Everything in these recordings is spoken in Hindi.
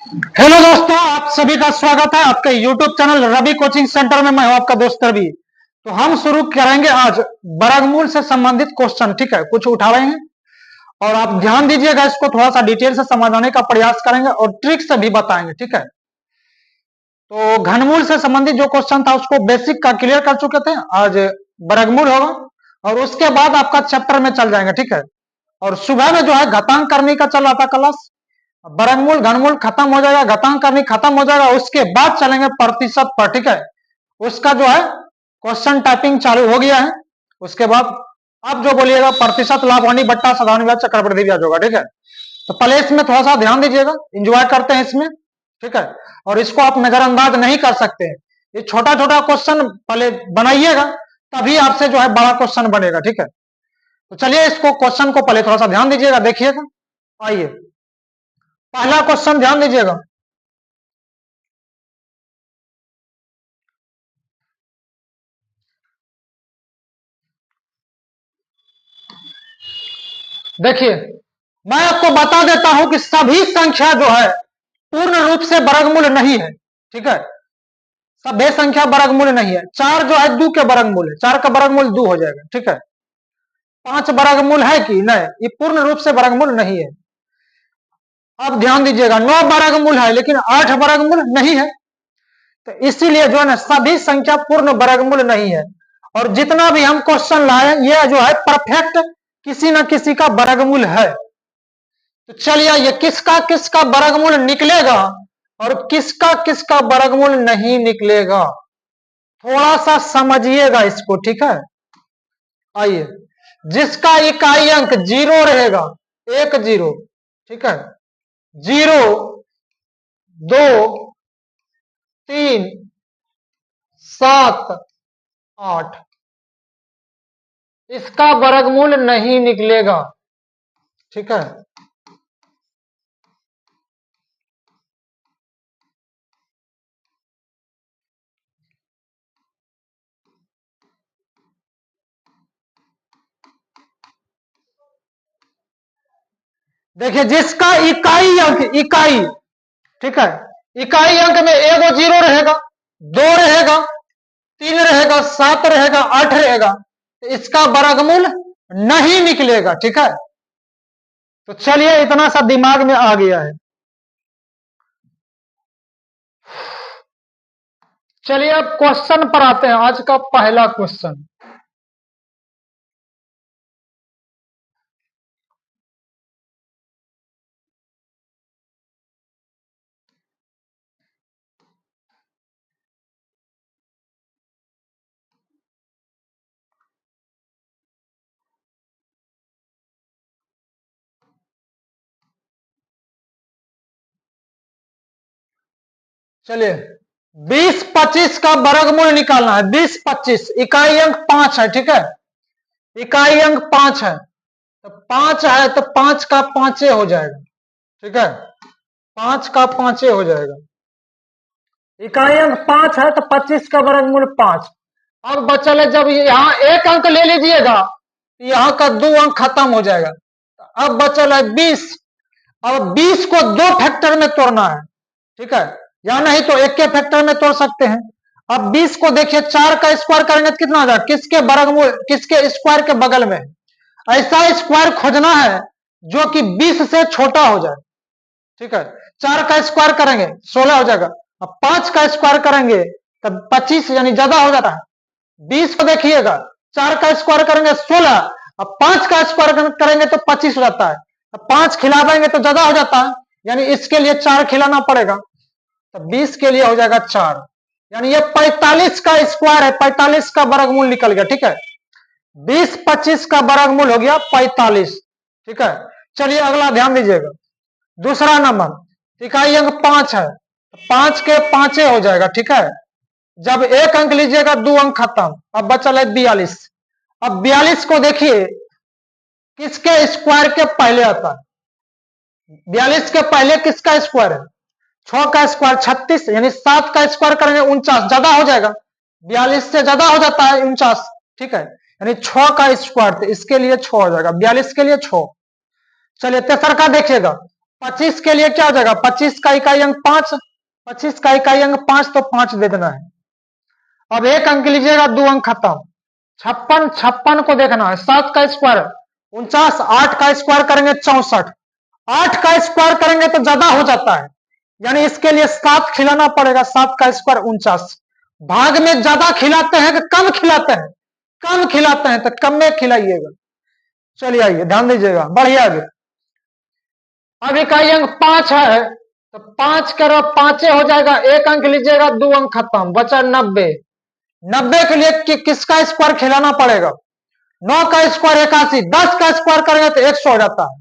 हेलो दोस्तों, आप सभी का स्वागत है आपके YouTube channel Ravi coaching centre में। मैं हूं आपका दोस्त रवि। तो हम शुरू करेंगे आज वर्गमूल से संबंधित क्वेश्चन। ठीक है, कुछ उठा रहे हैं और आप ध्यान दीजिएगा, इसको थोड़ा सा डिटेल से समझाने का प्रयास करेंगे और ट्रिक से भी बताएंगे। ठीक है, तो घनमूल से संबंधित जो क्वेश्चन था उसको बेसिक का क्लियर कर चुके थे। आज वर्गमूल होगा और उसके बाद आपका चैप्टर में चल जाएंगे। ठीक है, और सुबह में जो है घातांक करने का चल रहा था क्लास। वर्गमूल घनमूल खत्म हो जाएगा, घातांक करनी खत्म हो जाएगा, उसके बाद चलेंगे प्रतिशत पर। ठीक है, उसका जो है क्वेश्चन टाइपिंग चालू हो गया है। उसके बाद आप जो बोलिएगा प्रतिशत लाभ हानि बट्टा साधारण ब्याज चक्रवृद्धि ब्याज होगा। ठीक है, तो पहले इसमें थोड़ा सा ध्यान दीजिएगा, इंजॉय करते हैं इसमें। ठीक है, और इसको आप नजरअंदाज नहीं कर सकते हैं। ये छोटा छोटा क्वेश्चन पहले बनाइएगा, तभी आपसे जो है बड़ा क्वेश्चन बनेगा। ठीक है, तो चलिए इसको क्वेश्चन को पहले थोड़ा सा ध्यान दीजिएगा, देखिएगा। आइए पहला क्वेश्चन ध्यान दीजिएगा। देखिए, मैं आपको बता देता हूं कि सभी संख्या जो है पूर्ण रूप से वर्गमूल नहीं है। ठीक है, सभी संख्या वर्गमूल नहीं है। चार जो है दो के वर्गमूल है, चार का वर्गमूल दो हो जाएगा। ठीक है, पांच वर्गमूल है कि नहीं, ये पूर्ण रूप से वर्गमूल नहीं है। अब ध्यान दीजिएगा, नौ वर्गमूल है लेकिन आठ वर्गमूल नहीं है। तो इसीलिए जो है ना सभी संख्या पूर्ण वर्गमूल नहीं है। और जितना भी हम क्वेश्चन लाए ये जो है परफेक्ट किसी न किसी का वर्गमूल है। तो चलिए ये किसका किसका वर्गमूल निकलेगा और किसका किसका वर्गमूल नहीं निकलेगा, थोड़ा सा समझिएगा इसको। ठीक है, आइए, जिसका इकाई अंक जीरो रहेगा, एक जीरो, ठीक है, जीरो, दो, तीन, सात, आठ, इसका वर्गमूल नहीं निकलेगा। ठीक है, देखिए जिसका इकाई अंक इकाई, ठीक है, इकाई अंक में एगो जीरो रहेगा, दो रहेगा, तीन रहेगा, सात रहेगा, आठ रहेगा, तो इसका वर्गमूल नहीं निकलेगा। ठीक है, तो चलिए इतना सा दिमाग में आ गया है। चलिए अब क्वेश्चन पर आते हैं, आज का पहला क्वेश्चन। चलिए 20-25 का वर्गमूल निकालना है। 20-25 इकाई अंक पांच है। ठीक है, इकाई अंक पांच है, तो पांच है तो पांच का पांचे हो जाएगा। ठीक है, पांच का पांचे हो जाएगा। इकाई अंक पांच है तो 25 का वर्गमूल पांच। अब बचल है, जब यहां एक अंक ले लीजिएगा यहां का दो अंक खत्म हो जाएगा। अब बचल है 20। अब 20 को दो फैक्टर में तोड़ना है। ठीक है, या नहीं तो एक के फैक्टर में तोड़ सकते हैं। अब 20 को देखिए, चार का स्क्वायर करेंगे तो कितना हो जाएगा, किसके वर्गमूल किसके स्क्वायर के बगल में, ऐसा स्क्वायर खोजना है जो कि 20 से छोटा हो जाए। ठीक है, चार का स्क्वायर करेंगे 16 हो जाएगा। अब पांच का स्क्वायर करेंगे तब 25 यानी ज्यादा हो जाता है। 20 को देखिएगा, चार का स्क्वायर करेंगे 16, अब पांच का स्क्वायर करेंगे तो 25 हो जाता है। अब पांच खिला देंगे तो ज्यादा हो जाता है, यानी इसके लिए चार खिलाना पड़ेगा, तो 20 के लिए हो जाएगा चार, यानी ये 45 का स्क्वायर है, 45 का वर्गमूल निकल गया। ठीक है, 20-25 का वर्गमूल हो गया 45। ठीक है, चलिए अगला ध्यान दीजिएगा। दूसरा नंबर, इकाई अंक पांच है, पांच के पांचे हो जाएगा। ठीक है, जब एक अंक लीजिएगा दो अंक खत्म। अब बचल है 42। अब 42 को देखिए किसके स्क्वायर के पहले आता है, 42 के पहले किसका स्क्वायर है, 6 का स्क्वायर 36, यानी 7 का स्क्वायर करेंगे 49, ज्यादा हो जाएगा, 42 से ज्यादा हो जाता है 49। ठीक है, यानी 6 का स्क्वायर, तो इसके लिए 6 हो जाएगा, 42 के लिए 6। चलिए तेसर का देखिएगा, 25 के लिए क्या हो जाएगा, 25 का इकाई अंक 5, 25 का इकाई अंक 5, तो 5 दे देना है। अब एक अंक लीजिएगा, 2 अंक खत्म। 56, 56 को देखना है, 7 का स्क्वायर 49, 8 का स्क्वायर करेंगे 64, 8 का स्क्वायर करेंगे तो ज्यादा हो जाता है, यानी इसके लिए 7 खिलाना पड़ेगा। 7 का स्क्वायर 49। भाग में ज्यादा खिलाते हैं कि कम खिलाते हैं, कम खिलाते हैं तो कम में खिलाइएगा। चलिए आइए ध्यान दीजिएगा, बढ़िया आगे। अब इकाई अंक 5 है तो 5 करो 5 हो जाएगा, एक अंक लीजिएगा, 2 अंक खत्म, बचा 90। 90 के लिए किसका स्क्वायर खिलाना पड़ेगा, 9 का स्क्वायर 81, 10 का स्क्वायर करेंगे तो 100 हो जाता है,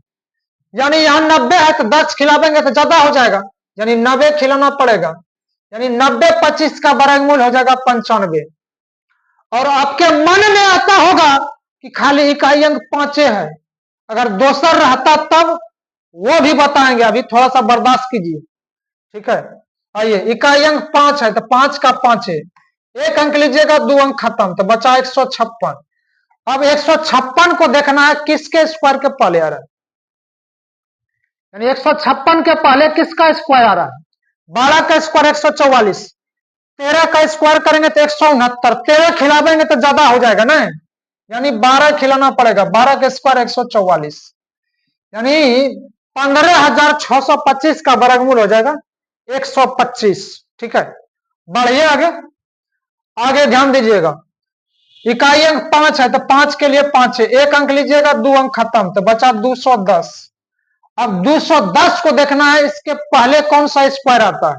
यानी यहाँ 90 है तो 10 खिलावेंगे तो ज्यादा हो जाएगा, यानी 90 खिलाना पड़ेगा, यानी 90 25 का वर्गमूल हो जाएगा 95। और आपके मन में आता होगा कि खाली इकाई अंक 5 है, अगर दोसर रहता तब वो भी बताएंगे, अभी थोड़ा सा बर्दाश्त कीजिए, ठीक है। आइए, इकाई अंक 5 है तो 5 का 5 है, एक अंक लीजिएगा, 2 अंक खत्म, तो बचा 156। अब 156 को देखना है किसके स्क्वायर के पहले आ रहा है, यानी 156 के पहले किसका स्क्वायर आ रहा है। 12 का स्क्वायर 144, 13 का स्क्वायर करेंगे तो 169, 13 खिलावेंगे तो ज्यादा हो जाएगा ना, यानी 12 खिलाना पड़ेगा। 12 का स्क्वायर 144, यानी 15,625 का वर्गमूल हो जाएगा 125, ठीक है। बढ़िए आगे, आगे ध्यान दीजिएगा। इकाई अंक 5 है तो 5 के लिए 5 है, एक अंक लीजिएगा, 2 अंक खत्म, तो बचा 210। अब 210 को देखना है इसके पहले कौन सा स्क्वायर आता है।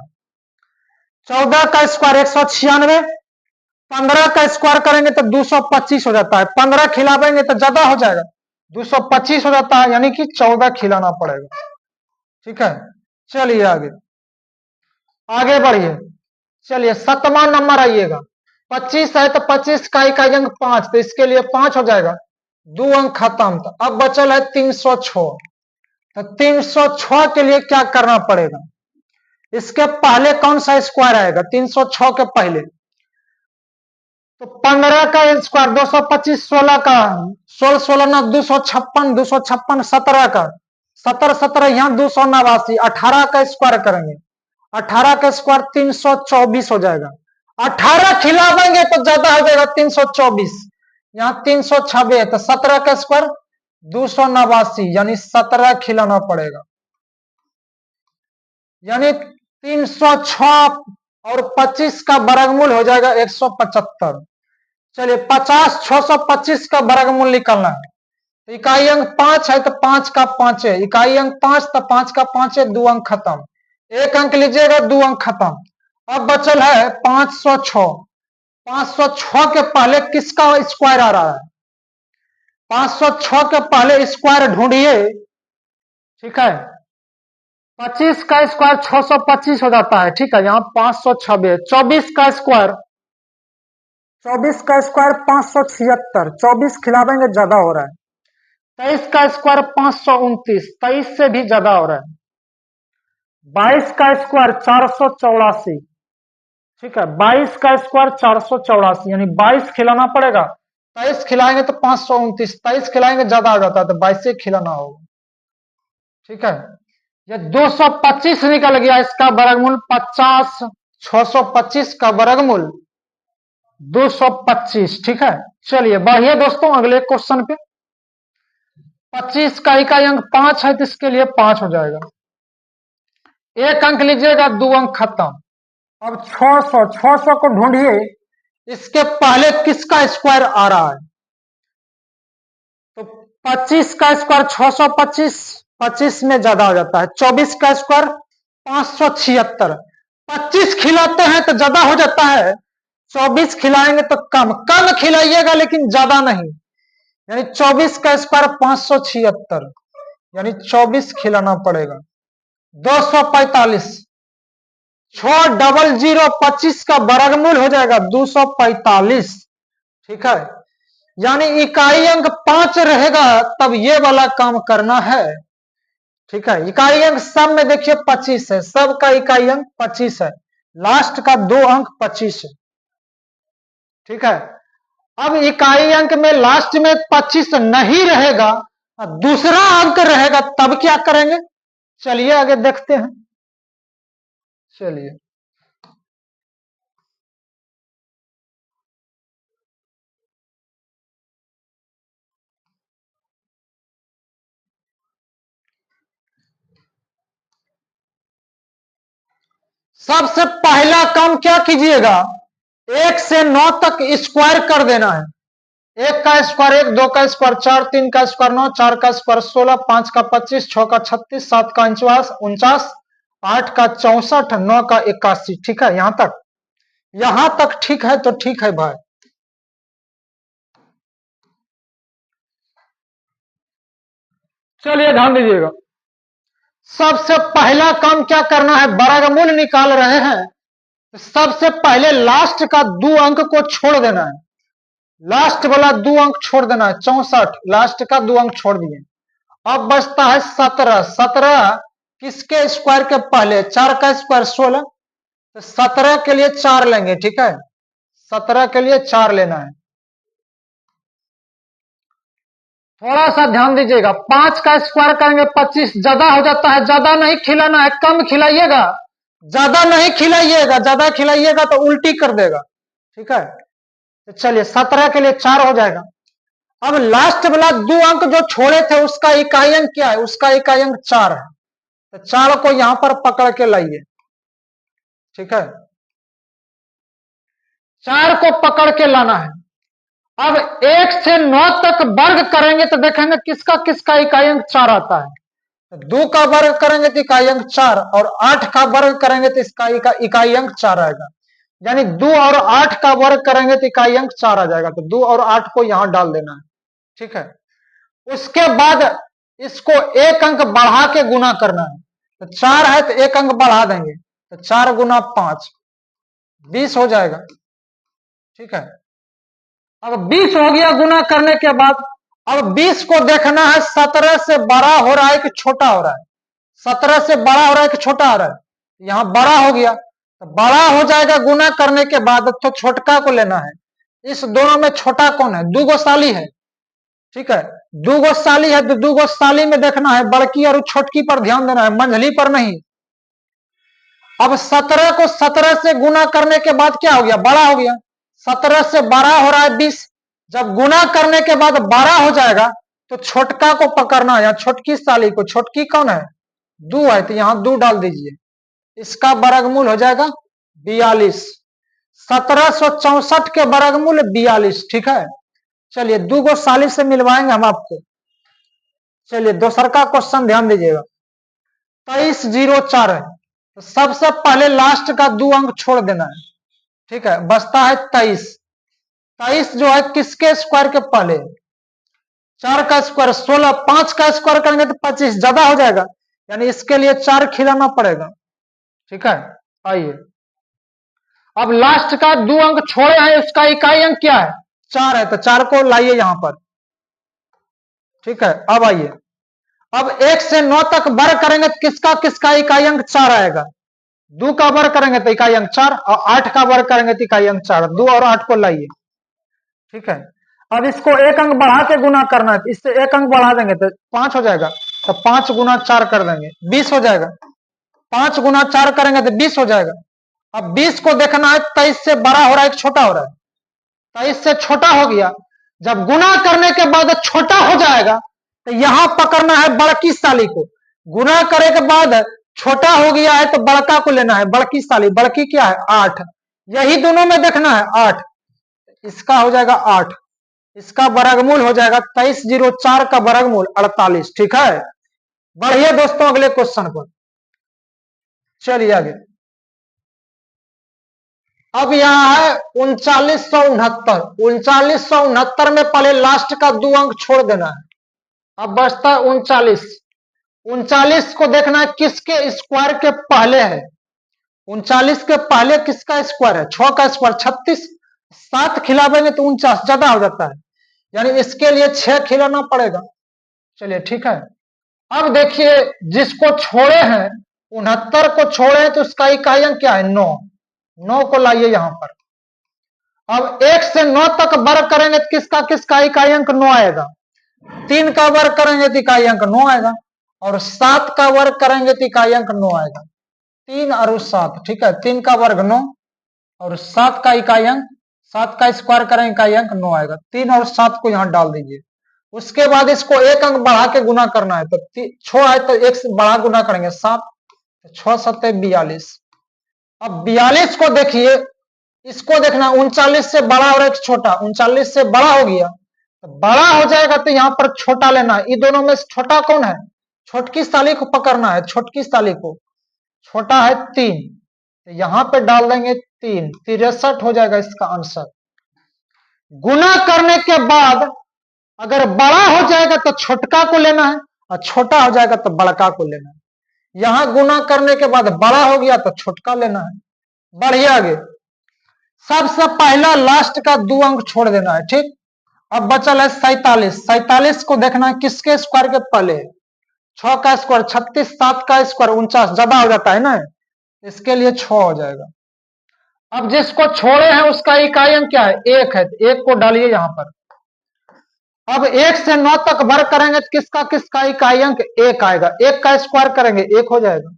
14 का स्क्वायर 196, 15 का स्क्वायर करेंगे तो 225 हो जाता है, 15 खिलावेंगे तो ज्यादा हो जाएगा, 225 हो जाता है, यानी कि 14 खिलाना पड़ेगा, ठीक है। चलिए आगे, आगे बढ़िए। चलिए 7वां नंबर आइएगा, 25 है तो 25 का इकाई अंक 5, तो इसके लिए 5 हो जाएगा, 2 अंक खत्म, तो अब बचल है 306। तो 306 के लिए क्या करना पड़ेगा, इसके पहले कौन सा स्क्वायर आएगा 306 के पहले, तो 15 का स्क्वायर 225, 16 का 16 16 ना 256, 256 17 का 17 17 यहाँ 289, 18 का स्क्वायर करेंगे, 18 का स्क्वायर 324 हो जाएगा, 18 खिलावेंगे तो ज्यादा हो जाएगा 324, यहाँ 326 है तो 17 का स्क्वायर 289, यानी 17 खिलाना पड़ेगा, यानी 306 और 25 का वर्गमूल हो जाएगा 175। चलिए 50, 625 का वर्गमूल निकालना है, तो इकाई अंक 5 है तो 5 का 5 है, इकाई अंक 5 तो 5 का 5 है, 2 अंक खत्म, एक अंक लीजिएगा, 2 अंक खत्म। अब बचल है 506, 506 के पहले किसका स्क्वायर आ रहा है, 506 के पहले स्क्वायर ढूंढिए, ठीक है। 25 का स्क्वायर 625 हो जाता है, ठीक है, यहाँ 526, 24 का स्क्वायर 576, 24 खिलावेंगे ज्यादा हो रहा है, 23 का स्क्वायर 529, 23 से भी ज्यादा हो रहा है, 22 का स्क्वायर 484, ठीक है, 22 का स्क्वायर 484, यानी 22 खिलाना पड़ेगा, 23 खिलाएंगे तो 529, 23 खिलाएंगे ज्यादा आ जाता है तो 22 से खिलाना होगा, ठीक है। ये 225 निकल गया, इसका वर्गमूल 50, 625 का वर्गमूल 225, ठीक है। चलिए बढ़िए दोस्तों, अगले क्वेश्चन पे। 25 का इकाई अंक 5 है तो इसके लिए 5 हो जाएगा, एक अंक लीजिएगा, 2 अंक खत्म। अब 600 को ढूंढिए, इसके पहले किसका स्क्वायर आ रहा है, तो 25 का स्क्वायर 625, 25 में ज्यादा हो जाता है, 24 का स्क्वायर 576, 25 खिलाते हैं तो ज्यादा हो जाता है, 24 खिलाएंगे तो कम, कम खिलाइएगा लेकिन ज्यादा नहीं, यानी 24 का स्क्वायर 576, यानी 24 खिलाना पड़ेगा, 245, 600, 25 का वर्गमूल हो जाएगा 245, ठीक है। यानी इकाई अंक 5 रहेगा तब ये वाला काम करना है, ठीक है। इकाई अंक सब में देखिए 25 है, सब का इकाई अंक 25 है, लास्ट का 2 अंक 25 है, ठीक है। अब इकाई अंक में लास्ट में 25 नहीं रहेगा, दूसरा अंक रहेगा, तब क्या करेंगे, चलिए आगे देखते हैं। चलिए सबसे पहला काम क्या कीजिएगा, 1 से 9 तक स्क्वायर कर देना है। 1 का स्क्वायर 1, 2 का स्क्वायर 4, 3 का स्क्वायर 9, 4 का स्क्वायर 16, 5 का 25, 6 का 36, 7 का 49, 8 का 64, 9 का 81। ठीक है, यहां तक ठीक है तो ठीक है भाई। चलिए ध्यान दीजिएगा, सबसे पहला काम क्या करना है, वर्गमूल निकाल रहे हैं। सबसे पहले लास्ट का 2 अंक को छोड़ देना है, लास्ट वाला 2 अंक छोड़ देना है। 64 लास्ट का 2 अंक छोड़ दिए। अब बचता है 17। 17 किसके स्क्वायर के पहले, 4 का स्क्वायर 16, तो 17 के लिए 4 लेंगे। ठीक है, 17 के लिए 4 लेना है। थोड़ा सा ध्यान दीजिएगा, 5 का स्क्वायर करेंगे 25, ज्यादा हो जाता है, ज्यादा नहीं खिलाना है, कम खिलाइएगा। ज्यादा नहीं खिलाइएगा, ज्यादा खिलाइएगा तो उल्टी कर देगा। ठीक है, तो चलिए 17 के लिए 4 हो जाएगा। अब लास्ट वाला 2 अंक जो छोड़े थे उसका इकाई अंक क्या है, उसका इकाई अंक 4 है, तो 4 को यहां पर पकड़ के लाइए। ठीक है, 4 को पकड़ के लाना है। अब 1 से 9 तक वर्ग करेंगे तो देखेंगे किसका किसका इकाई अंक 4 आता है। 2 का वर्ग करेंगे तो इकाई अंक 4, और 8 का वर्ग करेंगे तो इसका इकाई अंक 4 आएगा। यानी 2 और 8 का वर्ग करेंगे तो इकाई अंक 4 आ जाएगा, तो 2 और 8 को यहां डाल देना है। ठीक है, उसके बाद इसको 1 अंक बढ़ा के गुना करना है। तो 4 है तो 1 अंक बढ़ा देंगे, तो 4 गुना 5 20 हो जाएगा। ठीक है, अब 20 हो गया गुना करने के बाद। अब 20 को देखना है 17 से बड़ा हो रहा है कि छोटा हो रहा है। 17 से बड़ा हो रहा है कि छोटा हो रहा है, यहां बड़ा हो गया तो बड़ा हो जाएगा गुना करने के बाद। तो छोटका को लेना है, इस दोनों में छोटा कौन है, 2 गो साली है। ठीक है, 2 गो साली है तो 2 गो साली में देखना है, बड़की और छोटकी पर ध्यान देना है, मंझली पर नहीं। अब 17 को 17 से गुना करने के बाद क्या हो गया, बड़ा हो गया। 17 से बड़ा हो रहा है 20, जब गुना करने के बाद बड़ा हो जाएगा तो छोटका को पकड़ना है, छोटकी साली को। छोटकी कौन है, 2 है, तो यहां 2 डाल दीजिए, इसका वर्गमूल हो जाएगा 42। 1764 के वर्गमूल 42। ठीक है, चलिए 2 गो साली से मिलवाएंगे हम आपको। चलिए दूसरा का क्वेश्चन ध्यान दीजिएगा, 2304 है, तो सबसे पहले लास्ट का 2 अंक छोड़ देना है। ठीक है, बचता है 23। 23 जो है किसके स्क्वायर के पहले, 4 का स्क्वायर 16, 5 का स्क्वायर करेंगे तो 25, ज्यादा हो जाएगा, यानी इसके लिए 4 खिलाना पड़ेगा। ठीक है, आइए अब लास्ट का 2 अंक छोड़े हैं, उसका इकाई अंक क्या है, 4 है, तो 4 को लाइए यहां पर। ठीक है, अब आइए, अब 1 से 9 तक वर्ग करेंगे तो किसका किसका इकाई अंक 4 आएगा। 2 का वर्ग करेंगे तो इकाई अंक 4, और 8 का वर्ग करेंगे तो इकाई अंक 4। 2 और 8 को लाइए। ठीक है, अब इसको 1 अंक बढ़ा के गुना करना है, इससे 1 अंक बढ़ा देंगे तो 5 हो जाएगा, तो 5 गुना 4 कर देंगे, 20 हो जाएगा। 5 गुना 4 करेंगे तो 20 हो जाएगा। अब 20 को देखना है 23 से बड़ा हो रहा है कि छोटा हो रहा है, 23 से छोटा हो गया। जब गुना करने के बाद छोटा हो जाएगा तो यहां पकड़ना है बड़की साली को। गुना करे के बाद छोटा हो गया है तो बड़का को लेना है, बड़की साली। बड़की क्या है, 8, यही दोनों में देखना है 8, इसका हो जाएगा 8, इसका वर्गमूल हो जाएगा 2304 का वर्गमूल 48। ठीक है, बढ़िए दोस्तों अगले क्वेश्चन पर चलिए आगे। अब यहां है 3969। 3969 में पहले लास्ट का 2 अंक छोड़ देना है, अब बचता है 39। 39 को देखना है किसके स्क्वायर के पहले है। 39 के पहले किसका स्क्वायर है, 6 का स्क्वायर 36, 7 खिलावेंगे तो 49, ज्यादा हो जाता है, यानी इसके लिए 6 खिलाना पड़ेगा। चलिए ठीक है, अब देखिए जिसको छोड़े हैं 69 को छोड़े हैं तो उसका इकाई अंक क्या है, 9। 9 को लाइए यहां पर। अब 1 से 9 तक वर्ग करेंगे तो किसका किसका इकाई अंक 9 आएगा। 3 का वर्ग करेंगे तो इकाई अंक 9 आएगा। और 7 का वर्ग करेंगे तो इकाई अंक 9 आएगा। 3 और 7, ठीक है, 3 का वर्ग 9 और 7 का इकाई अंक, 7 का स्क्वायर करेंगे इकाई अंक 9 आएगा। 3 और 7 को यहाँ डाल दीजिए। उसके बाद इसको एक अंक बढ़ा के गुना करना है, तो 6 है तो 1 से बढ़ा गुना करेंगे 7, 6 7 42। अब 42 को देखिए, इसको देखना 39 से बड़ा और एक छोटा, 39 से बड़ा हो गया तो बड़ा हो जाएगा तो यहाँ पर छोटा लेना है। इन दोनों में से छोटा कौन है? छोटकी साली को पकड़ना है, छोटकी साली को। छोटा है 3, तो यहाँ पे डाल देंगे 3, 63 हो जाएगा इसका आंसर। गुना करने के बाद अगर बड़ा हो जाएगा तो छोटका को लेना है और छोटा हो जाएगा तो बड़का को लेना है। यहां गुना करने के बाद बड़ा हो गया तो छोटका लेना है। बढ़िया, आगे सबसे पहला लास्ट का 2 अंक छोड़ देना है, ठीक। अब बचल है 47। 47 को देखना है किसके स्क्वायर के पहले, 6 का स्क्वायर 36, 7 का स्क्वायर 49, ज्यादा हो जाता है ना, इसके लिए 6 हो जाएगा। अब जिसको छोड़े हैं उसका इकाई अंक क्या है? 1 है, तो 1 को डालिए यहां पर। अब 1 से 9 तक वर्ग करेंगे तो किसका किसका इकाई अंक 1 आएगा। 1 का स्क्वायर करेंगे 1 हो जाएगा,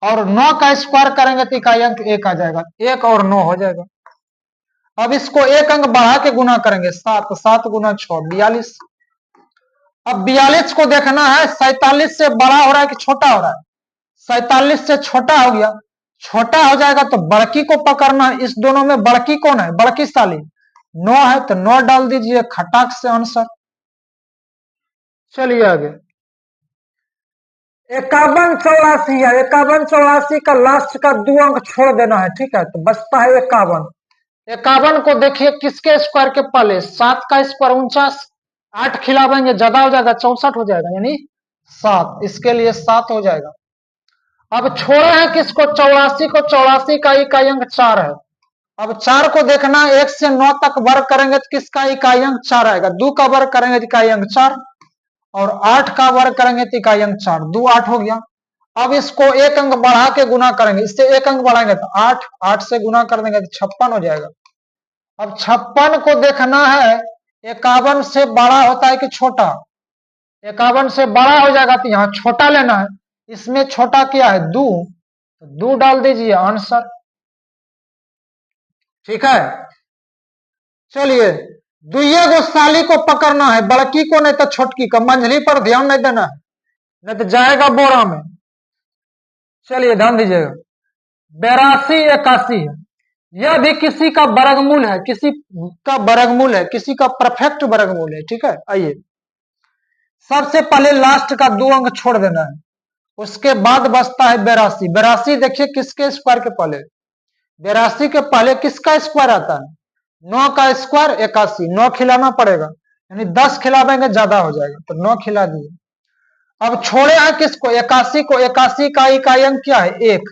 और 9 का स्क्वायर करेंगे तो इकाई अंक 1 आ जाएगा। 1 और 9 हो जाएगा। अब इसको एक अंक बढ़ा के गुना करेंगे 7, 7 गुना 6 42। अब 42 को देखना है 47 से बड़ा हो रहा है कि छोटा हो रहा है। 47 से छोटा हो गया, छोटा हो जाएगा तो बड़की को पकड़ना है। इस दोनों में बड़की कौन है? बड़की साली 9 है, तो 9 डाल दीजिए, खटाक से आंसर। चलिए आगे 51 84 है। 51 84 का लास्ट का 2 अंक छोड़ देना है, ठीक है, तो बचता है 51। 51 को देखिए किसके स्क्वायर के पहले, 7 का स्क्वायर 49, 8 खिलावेंगे ज्यादा हो जाएगा 64 हो जाएगा, यानी 7, इसके लिए 7 हो जाएगा। अब छोड़े हैं किसको? 84 को। 84 का इकाई अंक 4 है। अब 4 को देखना है 1 से 9 तक वर्ग करेंगे तो किसका इकाई अंक 4 आएगा। 2 का वर्ग करेंगे तो इकाई अंक 4, और 8 का वर्ग करेंगे तो इकाई अंक 4, 2 8 हो गया। अब इसको एक अंक बढ़ा के गुना करेंगे, इससे एक अंक बढ़ाएंगे तो 8, 8 से गुना कर देंगे तो 56 हो जाएगा। अब 56 को देखना है 51 से बड़ा होता है कि छोटा। 51 से बड़ा हो जाएगा तो यहाँ छोटा लेना है। इसमें छोटा क्या है? 2, तो 2 डाल दीजिए, आंसर, ठीक है। चलिए दुइये गो साली को पकड़ना है, बड़की को नहीं तो छोटकी को। मंझली पर ध्यान नहीं देना है, नहीं तो जाएगा बोरा में। चलिए ध्यान दीजिएगा, 82 81 है। यह भी किसी का वर्गमूल है, किसी का वर्गमूल है, किसी का परफेक्ट वर्गमूल है, ठीक है। आइए सबसे पहले लास्ट का 2 अंक छोड़ देना है, उसके बाद बचता है 82। 82 देखिए किसके स्क्वायर के पहले, 82 के पहले किसका स्क्वायर आता है? 9 का स्क्वायर 81, 9 खिलाना पड़ेगा, यानी 10 खिलावेंगे ज्यादा हो जाएगा, तो 9 खिला दिए। अब छोड़े हैं किसको? 81 को। 81 का इकाई अंक क्या है? 1।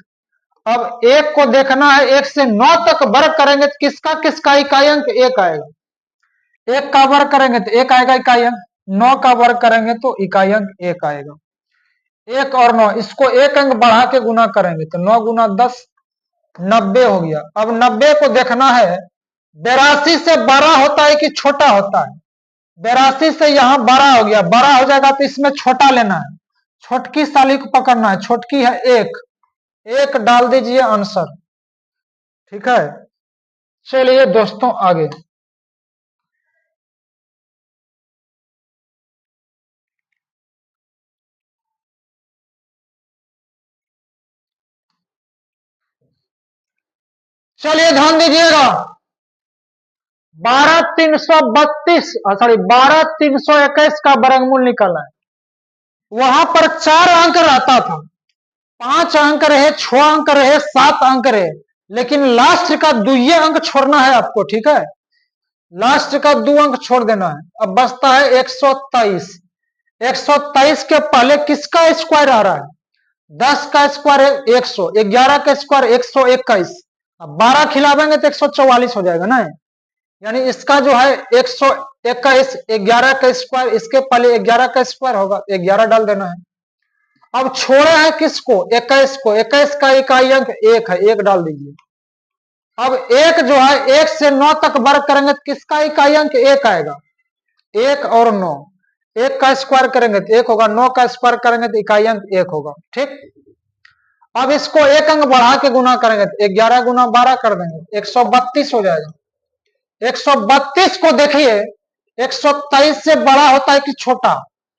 अब 1 को देखना है 1 से 9 तक वर्ग करेंगे तो किसका किसका इकाई अंक 1 आएगा। 1 का वर्ग करेंगे तो 1 आएगा इकाई अंक, 9 का वर्ग करेंगे तो इकाई अंक 1 आएगा। 1 और 9, इसको एक अंक बढ़ा के गुना करेंगे तो 9 गुना 10, 90 हो गया। अब 90 को देखना है 82 से बड़ा होता है कि छोटा होता है। 82 से यहाँ बड़ा हो गया, बड़ा हो जाएगा तो इसमें छोटा लेना है, छोटकी साली को पकड़ना है। छोटकी है 1, 1 डाल दीजिए, आंसर, ठीक है। चलिए दोस्तों आगे चलिए ध्यान दीजिएगा, 12332 सॉरी 12321 का वर्गमूल निकालना है। वहां पर 4 अंक रहता था, 5 अंक रहे, 6 अंक रहे, 7 अंक रहे, लेकिन लास्ट का 2 अंक छोड़ना है आपको, ठीक है। लास्ट का 2 अंक छोड़ देना है। अब बचता है 123। 123 के पहले किसका स्क्वायर आ रहा है? 10 का स्क्वायर है 100, 11 का स्क्वायर 121, अब 12 खिलावेंगे तो 144 हो जाएगा ना, यानी इसका जो है 121, 11 का स्क्वायर, इसके पहले 11 का स्क्वायर होगा, 11 डाल देना है। अब छोड़े हैं किसको? 21 को। 21 का इकाई अंक 1 है, 1 डाल दीजिए। अब 1 जो है 1 से 9 तक वर्ग करेंगे तो किसका इकाई अंक 1 आएगा? 1 और 9, 1 का स्क्वायर करेंगे तो 1 होगा, 9 का स्क्वायर करेंगे तो इकाई अंक 1 होगा। ठीक, अब इसको एक अंक बढ़ा के गुना करेंगे तो 11 गुना 12 कर देंगे, 132 हो जाएगा। 132 को देखिए 123 से बड़ा होता है कि छोटा?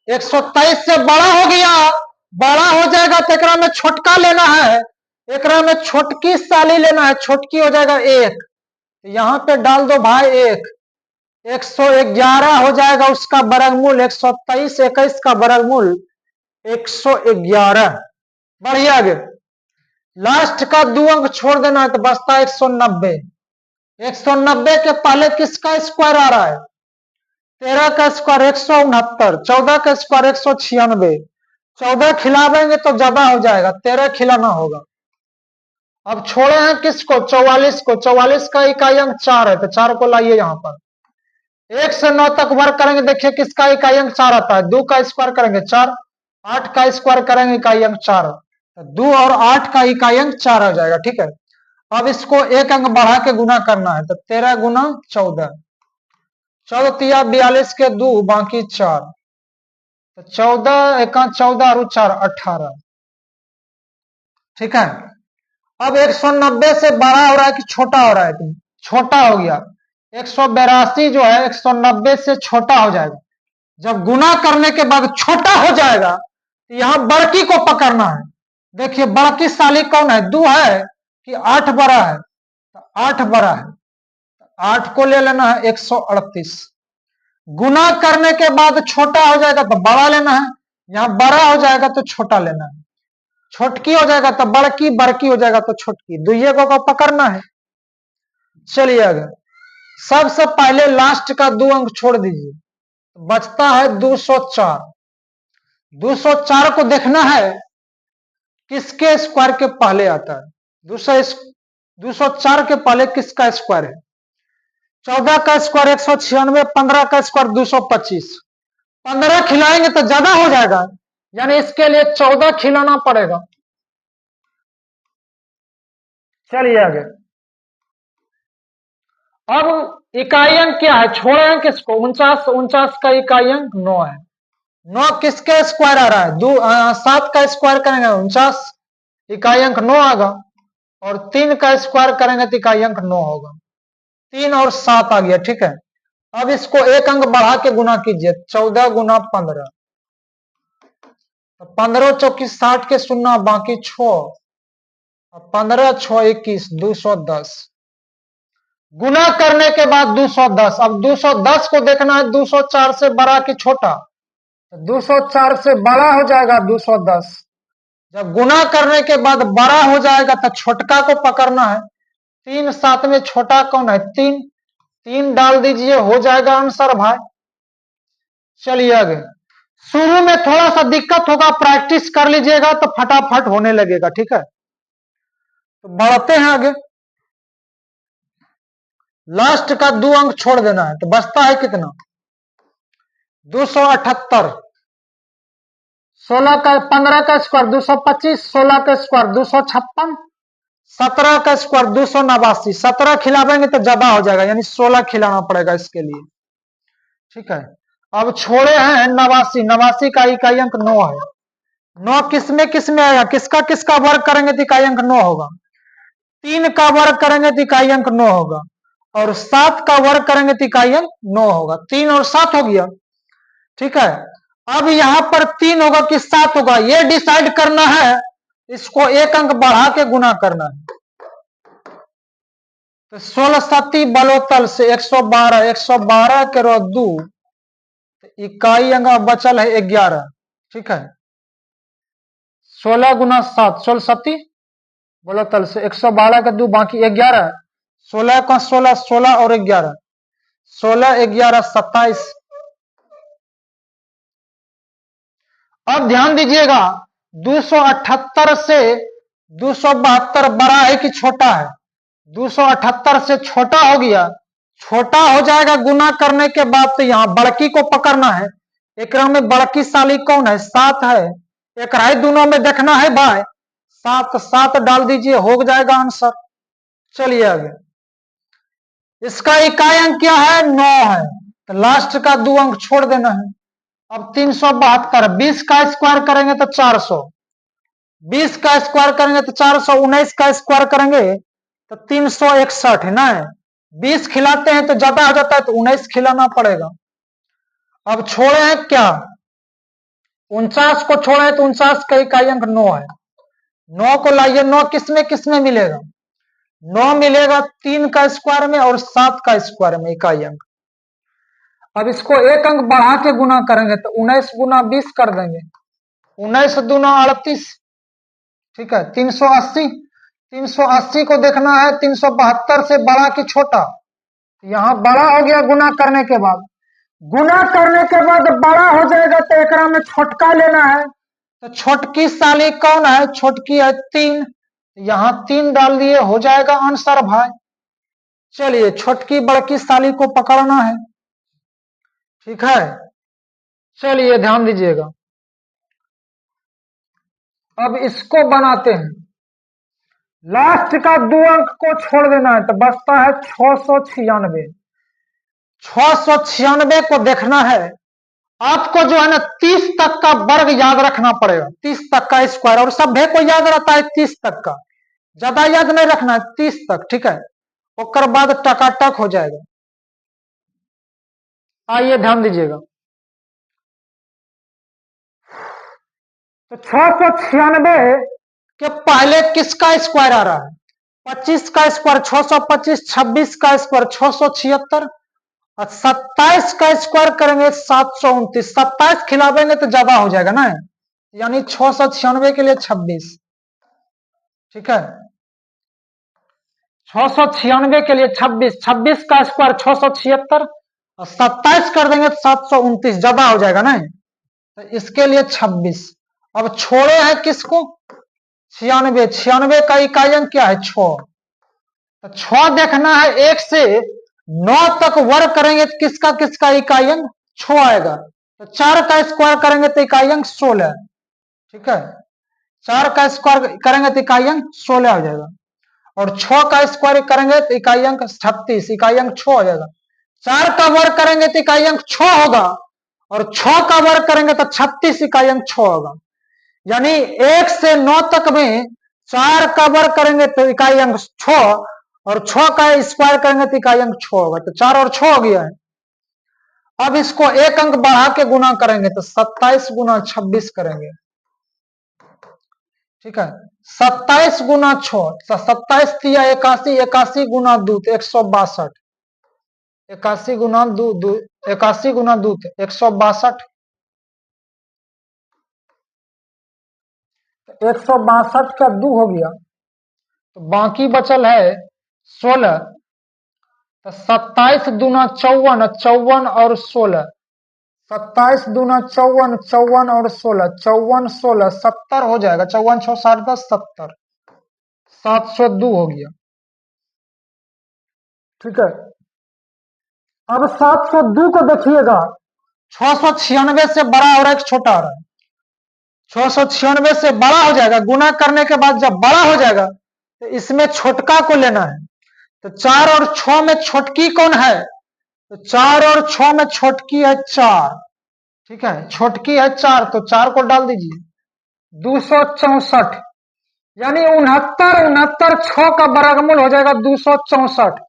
123 से बड़ा हो गया, बड़ा हो जाएगा तो एकरा में छोटका लेना है, एकरा में छोटकी साली लेना है, छोटकी हो जाएगा 1, यहां पे डाल दो भाई 1, 111 हो जाएगा उसका वर्गमूल, 123 21 का वर्गमूल 111। बढ़िए आगे, लास्ट का 2 अंक छोड़ देना है तो बचता है 190। 190 के पहले किसका स्क्वायर आ रहा है? 13 का स्क्वायर 169, 14 का स्क्वायर 196, 14 खिलावेंगे तो ज्यादा हो जाएगा, 13 खिलाना होगा। अब छोड़े हैं किसको? 44 को, 44 का इकाई अंक 4 है तो 4 को लाइए यहाँ पर। 1 से 9 तक वर्ग करेंगे, देखिए किसका इकाई अंक 4 आता है, 2 का स्क्वायर करेंगे 4, 8 का स्क्वायर करेंगे इकाई अंक 4, 2 और 8 का इकाई अंक 4 हो जाएगा। ठीक है, अब इसको एक अंक बढ़ा के गुना करना है तो 13 गुना 14, 14 तिया 42 के 2 बाकी 4, तो 14 एका 14 और 4 18। ठीक है, अब 190 से बड़ा हो रहा है कि छोटा हो रहा है? तो छोटा हो गया, 182 जो है 190 से छोटा हो जाएगा। जब गुना करने के बाद छोटा हो जाएगा तो यहां बड़की को पकड़ना है। देखिए बड़की साली कौन है? 2 है कि 8 बड़ा है? तो 8 बड़ा है, 8 को ले लेना है 138। गुना करने के बाद छोटा हो जाएगा तो बड़ा लेना है, यहां बड़ा हो जाएगा तो छोटा लेना है, छोटकी हो जाएगा तो बड़की, बड़की हो जाएगा तो छोटकी, दुइये को पकड़ना है। चलिए आगे, सबसे पहले लास्ट का 2 अंक छोड़ दीजिए, बचता है 204। 204 को देखना है किसके स्क्वायर के पहले आता है? 204 के पहले किसका स्क्वायर है? 14 का स्क्वायर 196, 15 का स्क्वायर 225, 15 खिलाएंगे तो ज्यादा हो जाएगा, यानी इसके लिए 14 खिलाना पड़ेगा। चलिए आगे, अब इकाई अंक क्या है? छोड़े हैं किसको? 49, 49 का इकाई अंक 9 है। 9 किसके स्क्वायर आ रहा है? 7 का स्क्वायर करेंगे 49, इकाई अंक 9 आएगा, और 3 का स्क्वायर करेंगे तो इकाई अंक 9 होगा, 3 और 7 आ गया। ठीक है, अब इसको एक अंक बढ़ा के गुना कीजिए, 14 गुना 15, 15 चौकी 60 के 0 बाकी 6, 15 6 21, 210। गुना करने के बाद 210, अब 210 को देखना है 204 से बड़ा कि छोटा? 204 से बड़ा हो जाएगा 210। जब गुना करने के बाद बड़ा हो जाएगा तो छोटका को पकड़ना है, 3 7 में छोटा कौन है? 3, 3 डाल दीजिए, हो जाएगा आंसर भाई। चलिए आगे, शुरू में थोड़ा सा दिक्कत होगा, प्रैक्टिस कर लीजिएगा तो फटाफट होने लगेगा। ठीक है, तो बढ़ते हैं आगे, लास्ट का 2 अंक छोड़ देना है तो बचता है कितना? 278, 16 का 15 का स्क्वायर 225, 16 का स्क्वायर 256, 17 का स्क्वायर 289, 17 खिलावेंगे तो ज्यादा हो जाएगा, यानी 16 खिलाना पड़ेगा इसके लिए। ठीक है, अब छोड़े हैं 89, 89 का इकाई अंक 9 है। 9 किसमें आएगा? किसका किसका वर्ग करेंगे तो इकाई अंक 9 होगा? 3 का वर्ग करेंगे तो इकाई अंक 9 होगा, और 7 का वर्ग करेंगे तो इकाई अंक 9 होगा, 3 और 7 हो गया। ठीक है, अब यहां पर 3 होगा कि 7 होगा, ये डिसाइड करना है, इसको एक अंक बढ़ा के गुना करना है। तो 16 7 बलोतल से 112, 112 के रो 2, इकाई अंक बचल है 11। ठीक है, 16 गुना 7, 16 7 बलोतल से 112 के 2 बाकी 11, 16 का 16, 16 और 11, 16 11 27। अब ध्यान दीजिएगा, 278 से 272 बड़ा है कि छोटा है? 278 से छोटा हो गया, छोटा हो जाएगा गुना करने के बाद, तो यहां बड़की को पकड़ना है। एक में बड़की साली कौन है? 7 है, एक राय दोनों में देखना है भाई, 7 7 डाल दीजिए, हो जाएगा आंसर। चलिए आगे, इसका इकाई अंक क्या है? 9 है, तो लास्ट का 2 अंक छोड़ देना है। अब 372, 20 का स्क्वायर करेंगे तो 400, 20 का स्क्वायर करेंगे तो 400, 19 का स्क्वायर करेंगे तो 361 है ना। 20 खिलाते हैं तो ज्यादा हो जाता है, तो 19 खिलाना पड़ेगा। अब छोड़े हैं क्या, 49 को छोड़े तो 49 का इकाई अंक 9 है। 9 को लाइए, 9 किसमें मिलेगा, 9 मिलेगा 3 का स्क्वायर में और 7 का स्क्वायर में इकाई अंक। अब इसको एक अंक बढ़ा के गुना करेंगे तो 19 गुना 20 कर देंगे, 19 दूना 38, ठीक है। 380, 380 को देखना है 372 से बड़ा कि छोटा, यहां बड़ा हो गया गुना करने के बाद, गुना करने के बाद बड़ा हो जाएगा तो एकरा में छोटका लेना है। तो छोटकी साली कौन है, छोटकी है 3, यहां 3 डाल दिए, हो जाएगा आंसर भाई। चलिए छोटकी बड़की साली को पकड़ना है, ठीक है। चलिए ध्यान दीजिएगा, अब इसको बनाते हैं, लास्ट का 2 अंक को छोड़ देना है तो बचता है 696। 696 को देखना है आपको, जो है ना 30 तक का वर्ग याद रखना पड़ेगा, 30 तक का स्क्वायर, और सभ्य को याद रहता है 30 तक का, ज्यादा याद नहीं रखना है, 30 तक, ठीक है। उसके बाद टकाटक हो जाएगा। आइए ध्यान दीजिएगा, तो 696 के पहले किसका स्क्वायर आ रहा है, 25 का स्क्वायर 625, 26 का स्क्वायर 676 और 27 का स्क्वायर करेंगे 729। 27 खिलावेंगे तो ज्यादा हो जाएगा ना, यानी 696 के लिए 26, ठीक है। 696 के लिए 26, 26 का स्क्वायर 676 और 27 कर देंगे तो 729, ज्यादा हो जाएगा ना, तो इसके लिए 26। अब छोड़े हैं किसको, 96, 96 का इकाई अंक क्या है 6, तो 6 देखना है 1 से 9 तक वर्ग करेंगे तो किसका किसका इकाई अंक 6 आएगा, तो 4 का स्क्वायर करेंगे तो इकाई अंक 16, ठीक है। 4 का स्क्वायर करेंगे तो इकाई अंक 16 हो जाएगा, और 6 का स्क्वायर करेंगे तो इकाई अंक 36, इकाई अंक 6 हो जाएगा। 4 का वर्ग करेंगे तो इकाई अंक 6 होगा, और 6 का वर्ग करेंगे तो 36, इकाई अंक 6 होगा। यानी 1 से 9 तक में 4 का वर्ग करेंगे तो इकाई अंक 6, और 6 का स्क्वायर करेंगे तो इकाई अंक 6 होगा, तो 4 और 6 हो गया है। अब इसको एक अंक बढ़ा के गुना करेंगे तो 27 गुना 26 करेंगे, ठीक है। 27 गुना 6, 27 दिया 81, 81 गुना 2 162, 81 गुना 2, 81 गुना 2 162, 162 का 2 हो गया, तो बाकी बचल है 16, तो 27 दूना 54, 54 और 16, 27 दूना 54, 54 और 16, 54 16 70 हो जाएगा, 54 6 60 10 70, 702 हो गया, ठीक है। अब 702 को देखिएगा, 696 से बड़ा हो रहा है कि छोटा हो रहा है, 696 से बड़ा हो जाएगा, गुना करने के बाद जब बड़ा हो जाएगा तो इसमें छोटका को लेना है। तो 4 और 6 में छोटकी कौन है, तो 4 और 6 में छोटकी है 4, ठीक है, छोटकी है 4, तो 4 को डाल दीजिए, 264, यानी 69, 69 6 का वर्गमूल हो जाएगा 264।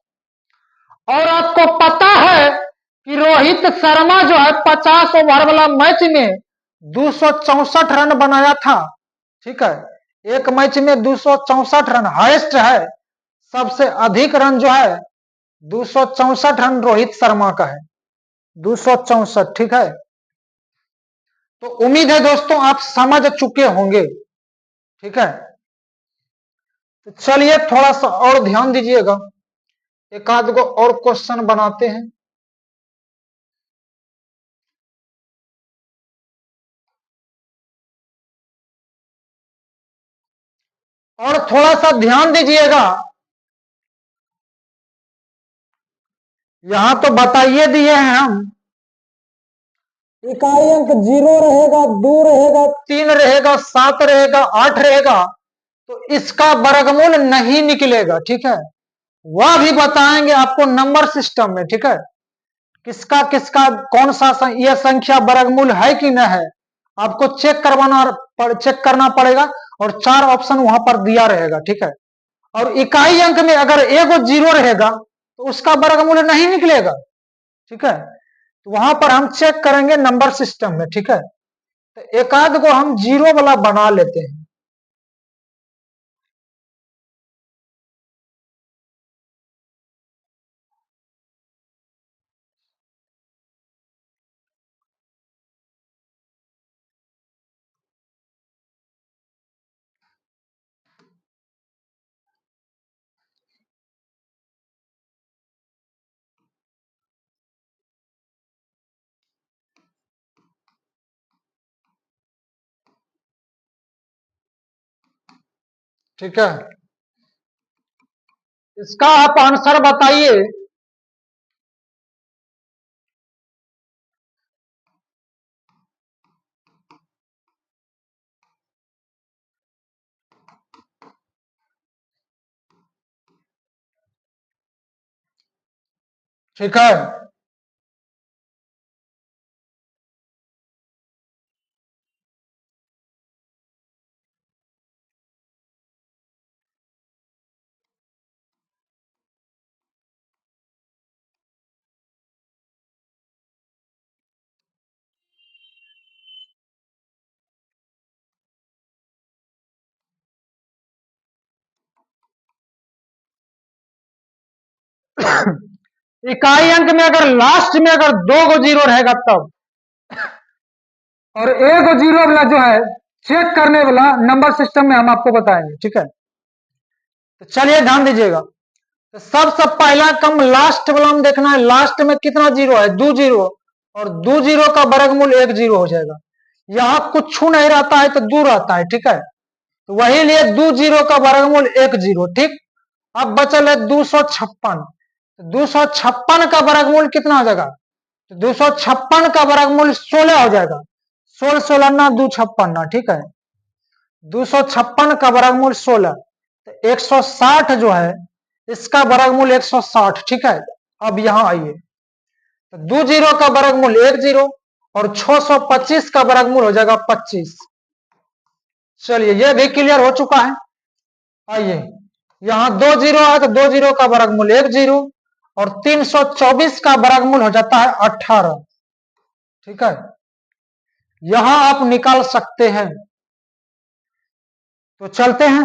और आपको पता है कि रोहित शर्मा जो है 50 ओवर वाला मैच में 264 रन बनाया था, ठीक है। एक मैच में 264 रन हाईएस्ट है, सबसे अधिक रन जो है 264 रन रोहित शर्मा का है, 264, ठीक है। तो उम्मीद है दोस्तों आप समझ चुके होंगे, ठीक है। तो चलिए थोड़ा सा और ध्यान दीजिएगा, एक आध गो और क्वेश्चन बनाते हैं। और थोड़ा सा ध्यान दीजिएगा, यहां तो बताइए दिए हैं हम, इकाई अंक 0 रहेगा, 2 रहेगा, 3 रहेगा, 7 रहेगा, 8 रहेगा, तो इसका वर्गमूल नहीं निकलेगा, ठीक है। वह भी बताएंगे आपको नंबर सिस्टम में, ठीक है। किसका किसका कौन सा यह संख्या वर्गमूल है कि न है, आपको चेक करना पड़ेगा। और 4 ऑप्शन वहां पर दिया रहेगा, ठीक है। और इकाई अंक में अगर एगो जीरो रहेगा तो उसका वर्गमूल नहीं निकलेगा, ठीक है। तो वहां पर हम चेक करेंगे नंबर सिस्टम में, ठीक है। तो एक आध को हम जीरो वाला बना लेते हैं। ठीक है, इसका आप आंसर बताइए। ठीक है, इकाई अंक में अगर लास्ट में अगर 2 गो जीरो रहेगा तब, और एक गो जीरो वाला जो है चेक करने वाला नंबर सिस्टम में हम आपको बताएंगे, ठीक है। तो चलिए ध्यान दीजिएगा। तो सबसे पहला कम लास्ट वाला हम देखना है, लास्ट में कितना जीरो है, 2 जीरो, और 2 जीरो का वर्गमूल 1 जीरो हो जाएगा। यहां कुछ नहीं रहता है तो 2 रहता है, ठीक है। तो वही लिए 2 जीरो का वर्गमूल 1 जीरो, ठीक। अब बचल है 256। 256 का वर्गमूल कितना हो जाएगा, तो 256 का वर्गमूल 16 हो जाएगा। 16 16 ना 256 ना, ठीक है। 256 का वर्गमूल 16, तो 160 जो है इसका वर्गमूल 160, ठीक है। अब यहां आइए, तो 2 जीरो का वर्गमूल 1 जीरो, और 625 का वर्गमूल हो जाएगा 25। चलिए यह भी क्लियर हो चुका है। आइए, यहां 2 जीरो है तो 2 जीरो का वर्गमूल 1 जीरो, और 324 का वर्गमूल हो जाता है 18, ठीक है। यहां आप निकाल सकते हैं। तो चलते हैं।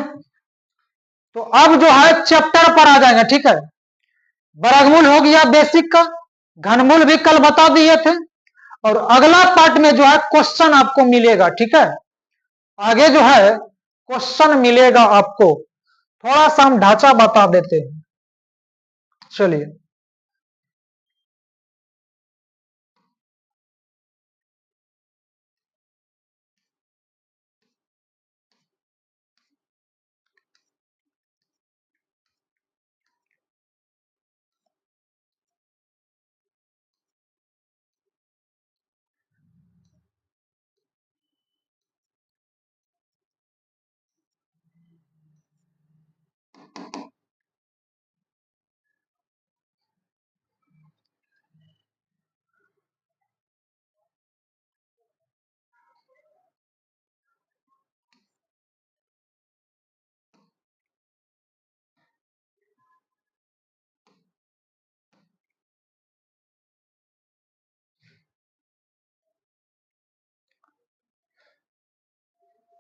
तो अब जो है चैप्टर पर आ जाएंगे, ठीक है। वर्गमूल हो गया बेसिक का, घनमूल भी कल बता दिए थे। और अगला पार्ट में जो है क्वेश्चन आपको मिलेगा, ठीक है। आगे जो है क्वेश्चन मिलेगा आपको। थोड़ा सा हम ढांचा बता देते हैं। चलिए,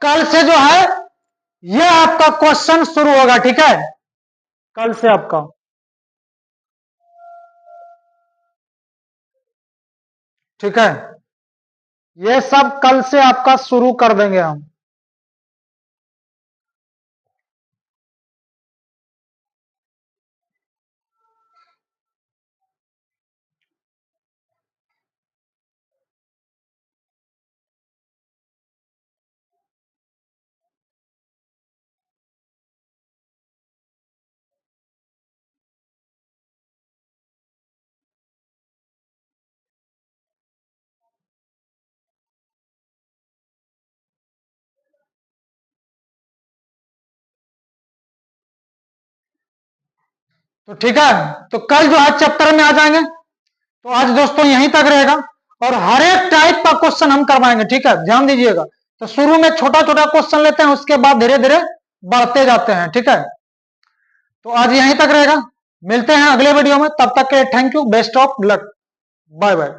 कल से जो है ये आपका क्वेश्चन शुरू होगा, ठीक है। कल से आपका, ठीक है। ये सब कल से आपका शुरू कर देंगे हम। तो ठीक है, तो कल जो है चैप्टर में आ जाएंगे। तो आज दोस्तों यहीं तक रहेगा और हर एक टाइप का क्वेश्चन हम करवाएंगे, ठीक है, ध्यान दीजिएगा। तो शुरू में छोटा छोटा क्वेश्चन लेते हैं, उसके बाद धीरे धीरे बढ़ते जाते हैं, ठीक है। तो आज यहीं तक रहेगा, मिलते हैं अगले वीडियो में, तब तक के thank you, best of luck, bye bye.